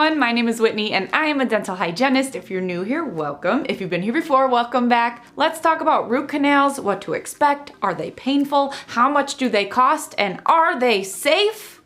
everyone, my name is Whitney and I am a dental hygienist. If you're new here, welcome. If you've been here before, welcome back. Let's talk about root canals, what to expect, are they painful, how much do they cost, and are they safe?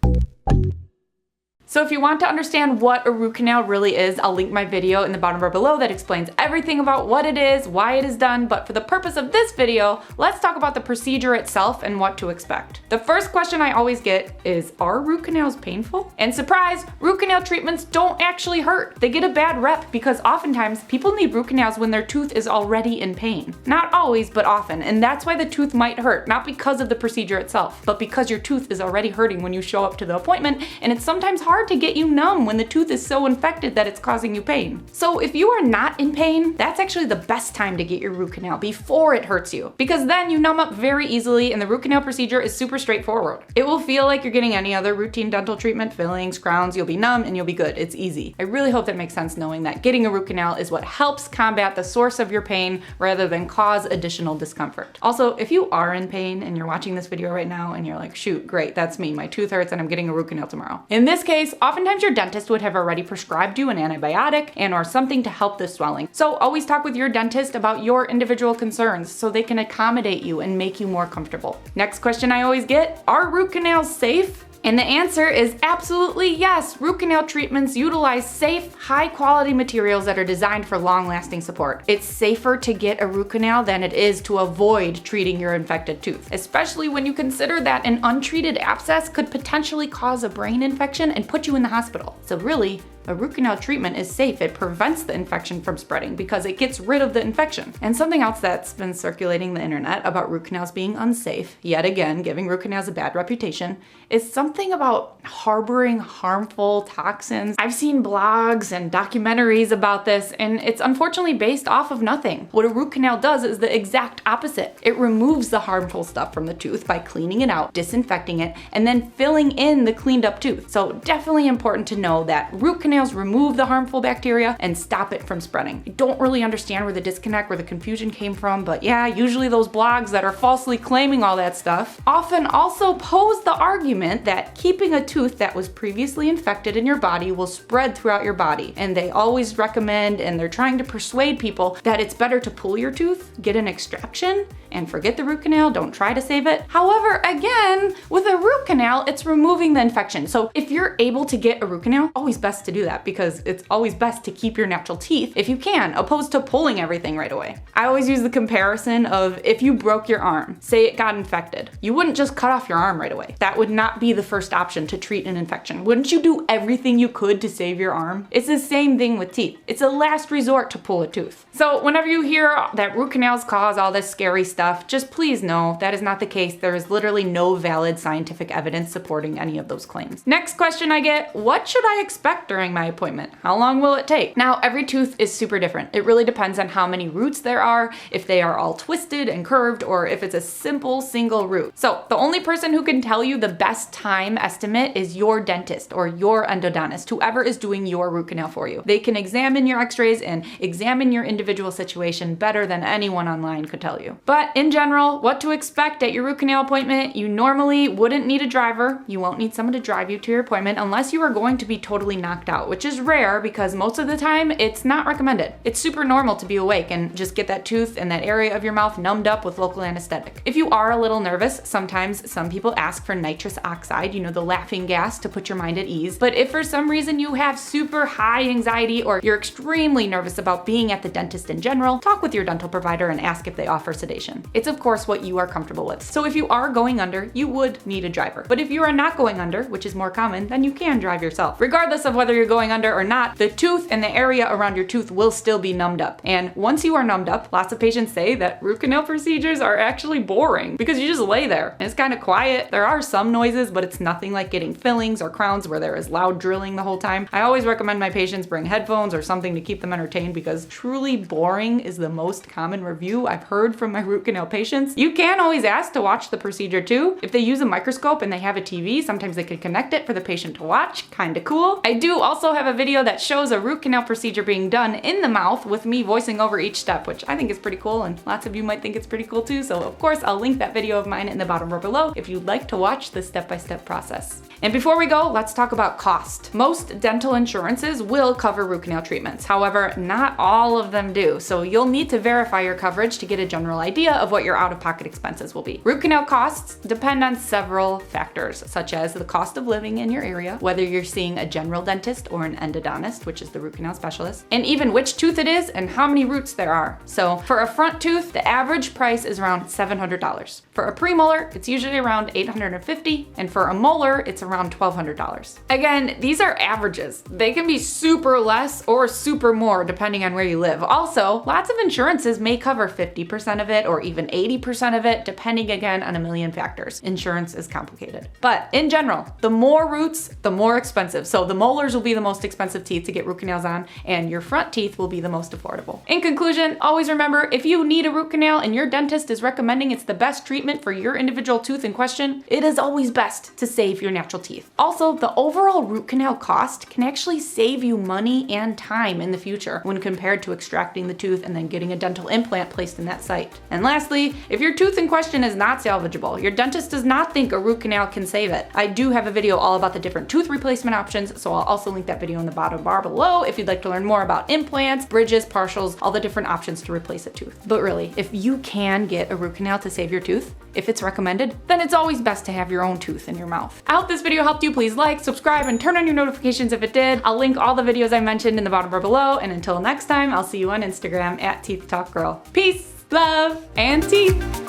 So if you want to understand what a root canal really is, I'll link my video in the bottom bar below that explains everything about what it is, why it is done, but for the purpose of this video, let's talk about the procedure itself and what to expect. The first question I always get is, are root canals painful? And surprise, root canal treatments don't actually hurt. They get a bad rep because oftentimes people need root canals when their tooth is already in pain. Not always, but often, and that's why the tooth might hurt, not because of the procedure itself, but because your tooth is already hurting when you show up to the appointment, and it's sometimes hard to get you numb when the tooth is so infected that it's causing you pain. So if you are not in pain, that's actually the best time to get your root canal, before it hurts you, because then you numb up very easily and the root canal procedure is super straightforward. It will feel like you're getting any other routine dental treatment, fillings, crowns, you'll be numb and you'll be good. It's easy. I really hope that makes sense, knowing that getting a root canal is what helps combat the source of your pain rather than cause additional discomfort. Also, if you are in pain and you're watching this video right now and you're like, shoot, great, that's me, my tooth hurts and I'm getting a root canal tomorrow. In this case, oftentimes your dentist would have already prescribed you an antibiotic and or something to help the swelling. So always talk with your dentist about your individual concerns so they can accommodate you and make you more comfortable. Next question I always get, are root canals safe? And the answer is absolutely yes. Root canal treatments utilize safe, high-quality materials that are designed for long-lasting support. It's safer to get a root canal than it is to avoid treating your infected tooth, especially when you consider that an untreated abscess could potentially cause a brain infection and put you in the hospital. So really, a root canal treatment is safe. It prevents the infection from spreading because it gets rid of the infection. And something else that's been circulating the internet about root canals being unsafe, yet again giving root canals a bad reputation, is something about harboring harmful toxins. I've seen blogs and documentaries about this, and it's unfortunately based off of nothing. What a root canal does is the exact opposite. It removes the harmful stuff from the tooth by cleaning it out, disinfecting it, and then filling in the cleaned up tooth. So definitely important to know that root canals remove the harmful bacteria and stop it from spreading. I don't really understand where the disconnect, where the confusion came from, but yeah, usually those blogs that are falsely claiming all that stuff often also pose the argument that keeping a tooth that was previously infected in your body will spread throughout your body. And they always recommend, and they're trying to persuade people, that it's better to pull your tooth, get an extraction, and forget the root canal, don't try to save it. However, again, with a root canal, it's removing the infection. So if you're able to get a root canal, always best to do that, because it's always best to keep your natural teeth if you can, opposed to pulling everything right away. I always use the comparison of if you broke your arm, say it got infected, you wouldn't just cut off your arm right away. That would not be the first option to treat an infection. Wouldn't you do everything you could to save your arm? It's the same thing with teeth. It's a last resort to pull a tooth. So whenever you hear that root canals cause all this scary stuff, just please know that is not the case. There is literally no valid scientific evidence supporting any of those claims. Next question I get, what should I expect during my appointment? How long will it take? Now, every tooth is super different. It really depends on how many roots there are, if they are all twisted and curved, or if it's a simple single root. So the only person who can tell you the best time estimate is your dentist or your endodontist, whoever is doing your root canal for you. They can examine your x-rays and examine your individual situation better than anyone online could tell you. But in general, what to expect at your root canal appointment, you normally wouldn't need a driver. You won't need someone to drive you to your appointment unless you are going to be totally knocked out, which is rare because most of the time it's not recommended. It's super normal to be awake and just get that tooth and that area of your mouth numbed up with local anesthetic. If you are a little nervous, sometimes some people ask for nitrous oxide, you know, the laughing gas to put your mind at ease. But if for some reason you have super high anxiety or you're extremely nervous about being at the dentist in general, talk with your dental provider and ask if they offer sedation. It's of course what you are comfortable with. So if you are going under, you would need a driver. But if you are not going under, which is more common, then you can drive yourself. Regardless of whether you're going under or not, the tooth and the area around your tooth will still be numbed up. And once you are numbed up, lots of patients say that root canal procedures are actually boring because you just lay there and it's kind of quiet. There are some noises, but it's nothing like getting fillings or crowns where there is loud drilling the whole time. I always recommend my patients bring headphones or something to keep them entertained because truly boring is the most common review I've heard from my root canal patients. You can always ask to watch the procedure too. If they use a microscope and they have a TV, sometimes they could connect it for the patient to watch. Kinda cool. I do also have a video that shows a root canal procedure being done in the mouth with me voicing over each step, which I think is pretty cool and lots of you might think it's pretty cool too. So of course I'll link that video of mine in the bottom bar below if you'd like to watch the step-by-step process. And before we go, let's talk about cost. Most dental insurances will cover root canal treatments. However, not all of them do. So you'll need to verify your coverage to get a general idea of what your out-of-pocket expenses will be. Root canal costs depend on several factors, such as the cost of living in your area, whether you're seeing a general dentist or an endodontist, which is the root canal specialist, and even which tooth it is and how many roots there are. So for a front tooth, the average price is around $700. For a premolar, it's usually around $850, and for a molar, it's around $1,200. Again, these are averages. They can be super less or super more depending on where you live. Also, lots of insurances may cover 50% of it or even 80% of it, depending again on a million factors. Insurance is complicated. But in general, the more roots, the more expensive. So the molars will be the most expensive teeth to get root canals on, and your front teeth will be the most affordable. In conclusion, always remember, if you need a root canal and your dentist is recommending it's the best treatment for your individual tooth in question, it is always best to save your natural teeth. Also, the overall root canal cost can actually save you money and time in the future when compared to extracting the tooth and then getting a dental implant placed in that site. And lastly, if your tooth in question is not salvageable, your dentist does not think a root canal can save it, I do have a video all about the different tooth replacement options, so I'll also link that video in the bottom bar below if you'd like to learn more about implants, bridges, partials, all the different options to replace a tooth. But really, if you can get a root canal to save your tooth, if it's recommended, then it's always best to have your own tooth in your mouth. I hope this video helped you. Please like, subscribe, and turn on your notifications if it did. I'll link all the videos I mentioned in the bottom bar below, and until next time, I'll see you on Instagram at Teeth Talk Girl. Peace, love, and teeth.